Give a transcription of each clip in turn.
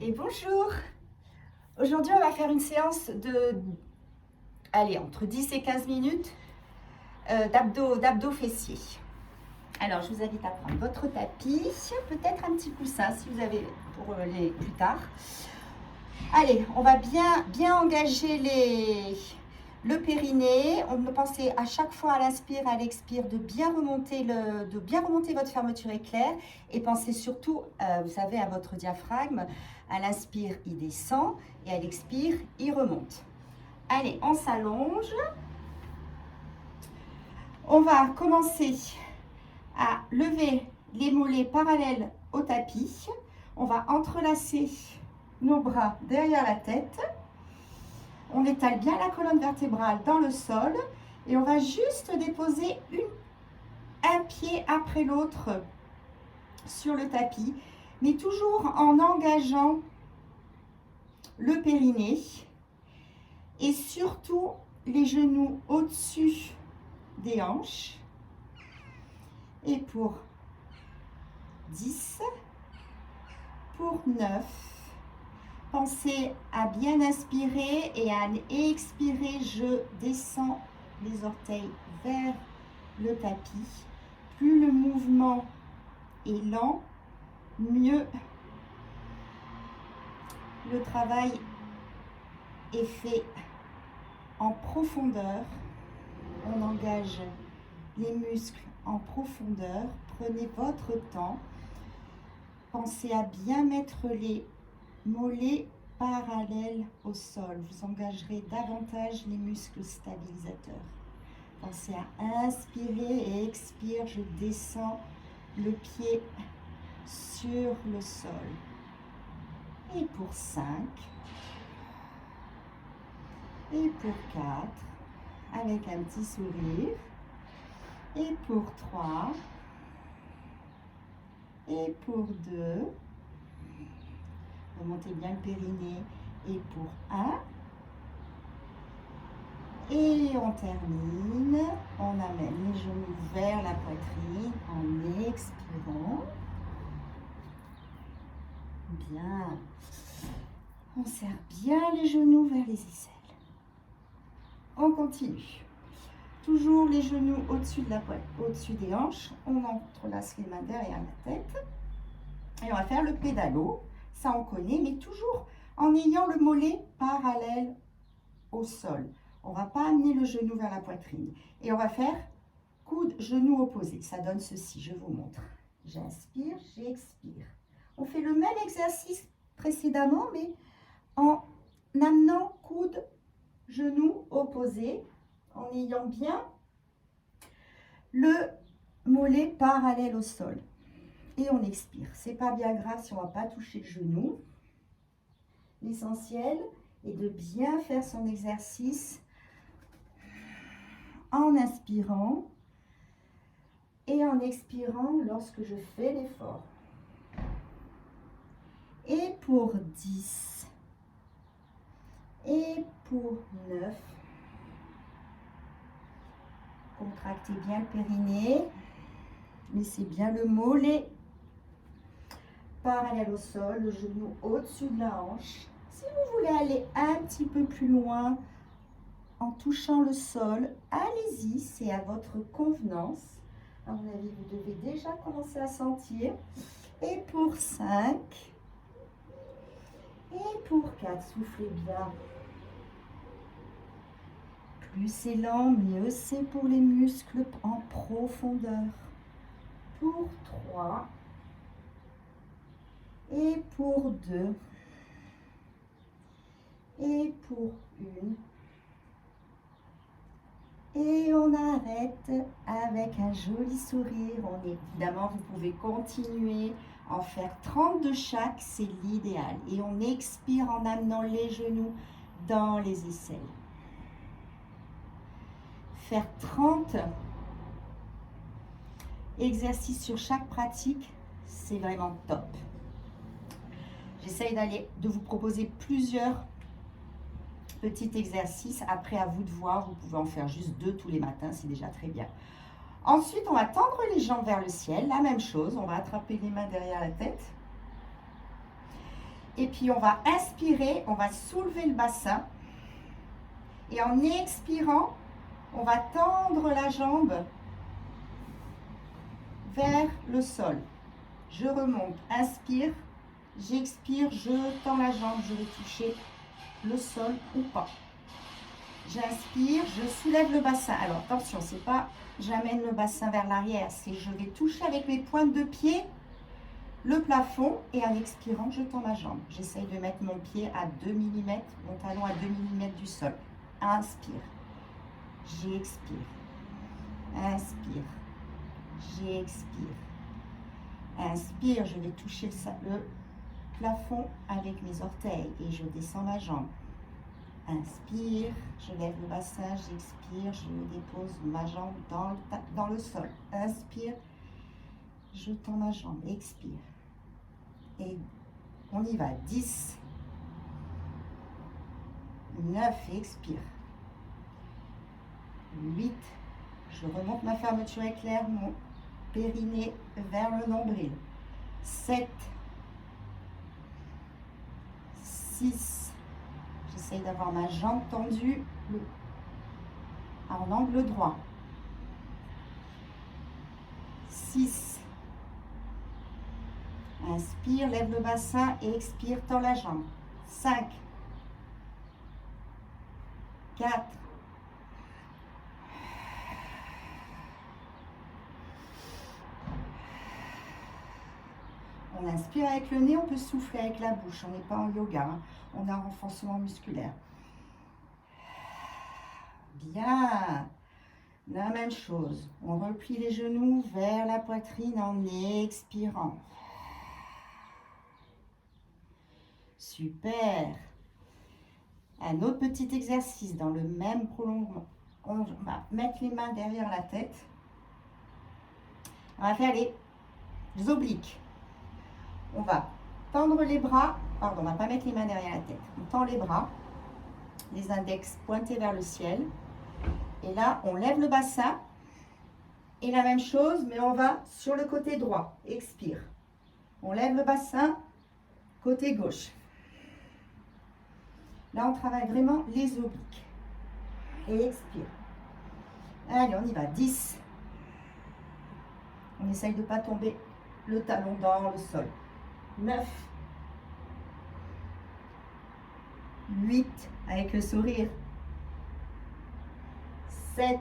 Et bonjour. Aujourd'hui, on va faire une séance de, allez, entre 10 et 15 minutes d'abdos fessiers. Alors, je vous invite à prendre votre tapis, peut-être un petit coussin si vous avez pour les plus tard. Allez, on va bien engager le périnée. On peut penser à chaque fois à l'inspire, à l'expire, de bien remonter votre fermeture éclair et pensez surtout, vous savez, à votre diaphragme. À l'inspire, il descend et à l'expire, il remonte. Allez, on s'allonge. On va commencer à lever les mollets parallèles au tapis. On va entrelacer nos bras derrière la tête. On étale bien la colonne vertébrale dans le sol et on va juste déposer un pied après l'autre sur le tapis, mais toujours en engageant le périnée et surtout les genoux au-dessus des hanches. Et pour 10, pour 9, pensez à bien inspirer et à expirer. Je descends les orteils vers le tapis. Plus le mouvement est lent, mieux le travail est fait en profondeur. On engage les muscles en profondeur. Prenez votre temps. Pensez à bien mettre les mollets parallèles au sol. Vous engagerez davantage les muscles stabilisateurs. Pensez à inspirer et expire. Je descends le pied sur le sol. Et pour 5. Et pour 4. Avec un petit sourire. Et pour 3. Et pour 2. Remontez bien le périnée. Et pour 1. Et on termine. On amène les genoux vers la poitrine en expirant. Bien. On serre bien les genoux vers les aisselles. On continue. Toujours les genoux au-dessus de la poitrine, au-dessus des hanches. On entrelace les mains derrière la tête. Et on va faire le pédalo. Ça, on connaît, mais toujours en ayant le mollet parallèle au sol. On ne va pas amener le genou vers la poitrine. Et on va faire coude, genou opposé. Ça donne ceci, je vous montre. J'inspire, j'expire. On fait le même exercice précédemment, mais en amenant coude, genou opposé, en ayant bien le mollet parallèle au sol. Et on expire. C'est pas bien grave si on ne va pas toucher le genou. L'essentiel est de bien faire son exercice en inspirant et en expirant lorsque je fais l'effort. Et pour 10. Et pour 9. Contractez bien le périnée. Laissez bien le mollet parallèle au sol, le genou au-dessus de la hanche. Si vous voulez aller un petit peu plus loin en touchant le sol, allez-y, c'est à votre convenance. À mon avis, vous devez déjà commencer à sentir. Et pour 5. Et pour 4, soufflez bien. Plus c'est lent, mieux c'est pour les muscles en profondeur. Pour 3. Et pour 2. Et pour 1. Et on arrête avec un joli sourire. Évidemment, vous pouvez continuer, en faire 30 de chaque, c'est l'idéal. Et on expire en amenant les genoux dans les aisselles. Faire 30 exercices sur chaque pratique, c'est vraiment top. J'essaye de vous proposer plusieurs petits exercices. Après, à vous de voir, vous pouvez en faire juste 2 tous les matins, c'est déjà très bien. Ensuite, on va tendre les jambes vers le ciel, la même chose. On va attraper les mains derrière la tête. Et puis on va inspirer, on va soulever le bassin. Et en expirant, on va tendre la jambe vers le sol. Je remonte, inspire, j'expire, je tends la jambe, je vais toucher le sol ou pas. J'inspire, je soulève le bassin. Alors attention, c'est pas j'amène le bassin vers l'arrière, c'est je vais toucher avec mes pointes de pied le plafond et en expirant, je tends ma jambe. J'essaye de mettre mon pied à 2 mm, mon talon à 2 mm du sol. Inspire, j'expire, inspire, j'expire, inspire, je vais toucher le plafond avec mes orteils et je descends ma jambe. Inspire, je lève le bassin, j'expire, je dépose ma jambe dans le sol. Inspire, je tends ma jambe, expire. Et on y va, 10, 9, expire. 8, je remonte ma fermeture éclair, mon périnée vers le nombril. 7, 6, j'essaye d'avoir ma jambe tendue en angle droit. 6, inspire, lève le bassin et expire, tends la jambe. 5, 4, 'On inspire avec le nez, on peut souffler avec la bouche. On n'est pas en yoga, hein. On a un renforcement musculaire. Bien. La même chose. On replie les genoux vers la poitrine en expirant. Super. Un autre petit exercice dans le même prolongement. On va mettre les mains derrière la tête. On va faire les obliques. On va tendre les bras. Pardon, on ne va pas mettre les mains derrière la tête. On tend les bras. Les index pointés vers le ciel. Et là, on lève le bassin. Et la même chose, mais on va sur le côté droit. Expire. On lève le bassin, côté gauche. Là, on travaille vraiment les obliques. Et expire. Allez, on y va. 10. On essaye de ne pas tomber le talon dans le sol. 9. 8. Avec le sourire. 7.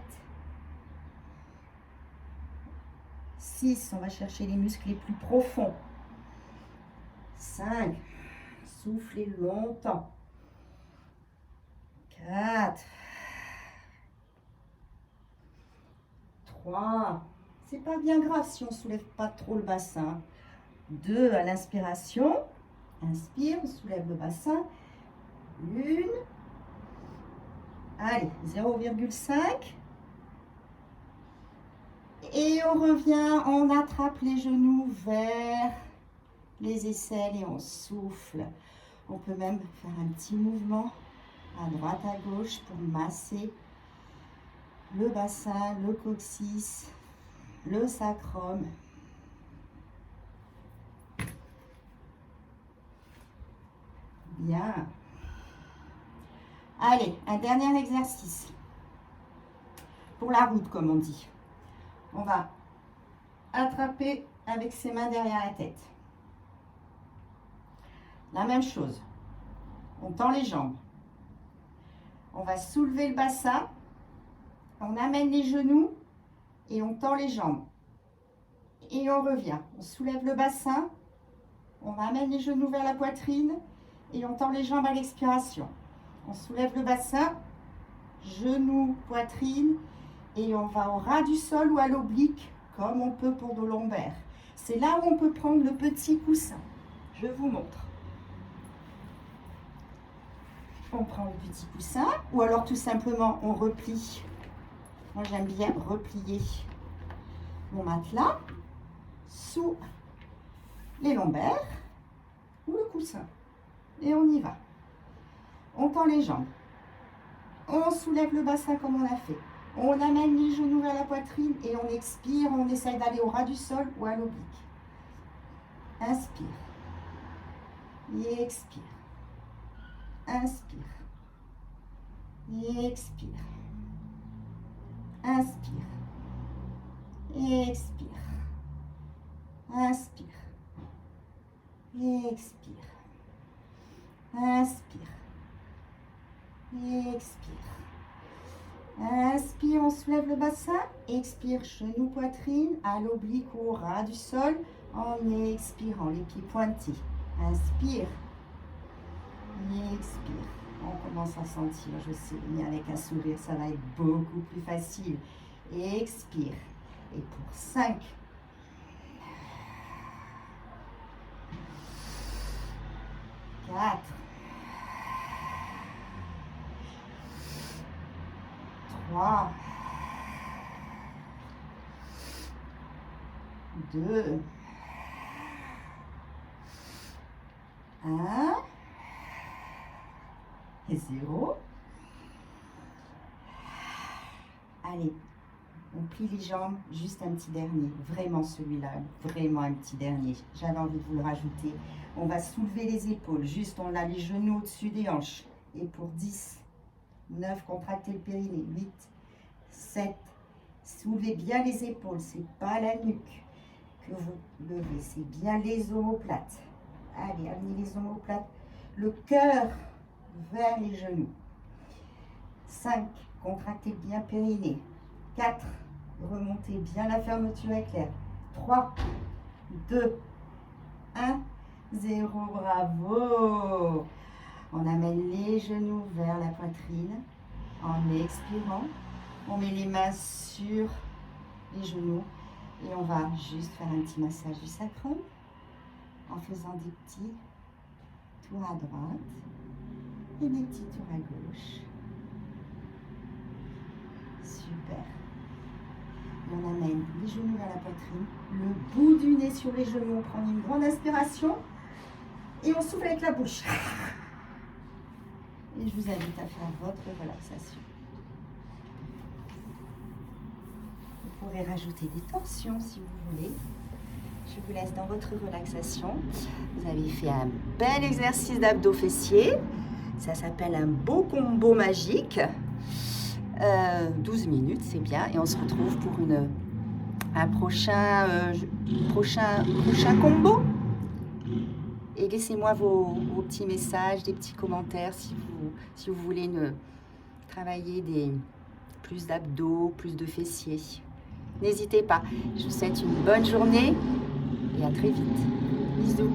6. On va chercher les muscles les plus profonds. 5. Soufflez longtemps. 4. 3. C'est pas bien grave si on ne soulève pas trop le bassin. 2 à l'inspiration. Inspire, on soulève le bassin. 1. Allez, 0,5. Et on revient, on attrape les genoux vers les aisselles et on souffle. On peut même faire un petit mouvement à droite, à gauche pour masser le bassin, le coccyx, le sacrum. Bien. Allez, un dernier exercice. Pour la route, comme on dit. On va attraper avec ses mains derrière la tête. La même chose. On tend les jambes. On va soulever le bassin. On amène les genoux et on tend les jambes. Et on revient. On soulève le bassin. On amène les genoux vers la poitrine et on tend les jambes à l'expiration. On soulève le bassin, genoux, poitrine, et on va au ras du sol ou à l'oblique, comme on peut pour nos lombaires. C'est là où on peut prendre le petit coussin. Je vous montre. On prend le petit coussin, ou alors tout simplement on replie. Moi j'aime bien replier mon matelas sous les lombaires ou le coussin. Et on y va. On tend les jambes. On soulève le bassin comme on a fait. On amène les genoux vers la poitrine et on expire. On essaye d'aller au ras du sol ou à l'oblique. Inspire. Et expire. Inspire. Et expire. Inspire. Et expire. Inspire. Et expire. Inspire. Et expire. Inspire, on soulève le bassin. Expire, genou, poitrine, à l'oblique ou au ras du sol. En expirant, les pieds pointés. Inspire. Et expire. On commence à sentir, je sais, mais avec un sourire, ça va être beaucoup plus facile. Et expire. Et pour 5, 4, 3, 2, 1 et 0. Allez, on plie les jambes, juste un petit dernier, vraiment celui-là, vraiment un petit dernier. J'avais envie de vous le rajouter. On va soulever les épaules, juste on a les genoux au-dessus des hanches. Et pour 10, 9, contractez le périnée, 8, 7, soulevez bien les épaules, c'est pas la nuque que vous levez, c'est bien les omoplates. Allez, amenez les omoplates, le cœur vers les genoux. 5, contractez bien périnée. 4, remontez bien la fermeture éclair. 3, 2, 1, 0, bravo. On amène les genoux vers la poitrine. En expirant, on met les mains sur les genoux et on va juste faire un petit massage du sacrum en faisant des petits tours à droite et des petits tours à gauche. Super. Et on amène les genoux vers la poitrine, le bout du nez sur les genoux, on prend une grande inspiration et on souffle avec la bouche. Et je vous invite à faire votre relaxation. Vous pourrez rajouter des tensions si vous voulez. Je vous laisse dans votre relaxation. Vous avez fait un bel exercice d'abdos fessiers. Ça s'appelle un beau combo magique. 12 minutes, c'est bien. Et on se retrouve pour un prochain combo. Et laissez-moi vos petits messages, des petits commentaires si vous voulez travailler plus d'abdos, plus de fessiers. N'hésitez pas. Je vous souhaite une bonne journée et à très vite. Bisous.